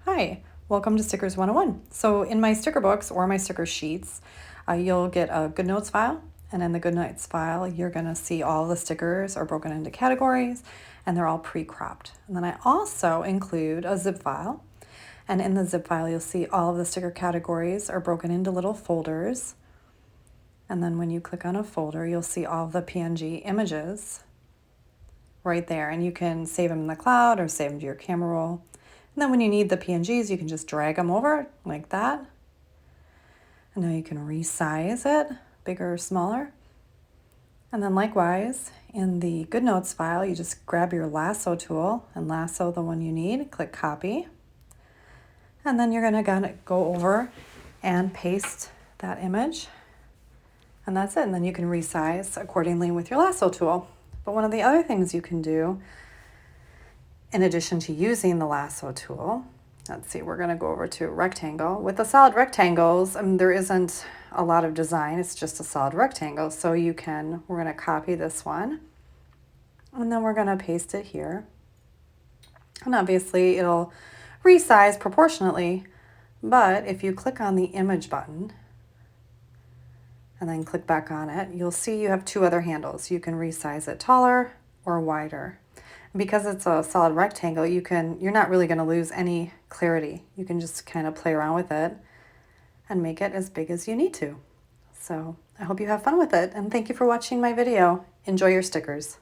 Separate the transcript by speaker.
Speaker 1: Hi, welcome to Stickers 101. So in my sticker books or my sticker sheets, you'll get a Good Notes file. And in the Good Notes file, you're going to see all the stickers are broken into categories and they're all pre-cropped. And then I also include a zip file. And in the zip file, you'll see all of the sticker categories are broken into little folders. And then when you click on a folder, you'll see all of the PNG images right there. And you can save them in the cloud or save them to your camera roll. And then when you need the PNGs, you can just drag them over like that. And now you can resize it, bigger or smaller. And then likewise, in the Good Notes file, you just grab your lasso tool and lasso the one you need, click copy. And then you're gonna go over and paste that image. And that's it. And then you can resize accordingly with your lasso tool. But one of the other things you can do, in addition to using the lasso tool, let's see, we're going to go over to rectangle. With the solid rectangles, there isn't a lot of design. It's just a solid rectangle. So we're going to copy this one, and then we're going to paste it here. And obviously it'll resize proportionately, but if you click on the image button and then click back on it, you'll see you have two other handles. You can resize it taller or wider. Because it's a solid rectangle, you're not really going to lose any clarity. You can just kind of play around with it and make it as big as you need to. So I hope you have fun with it, and thank you for watching my video. Enjoy your stickers.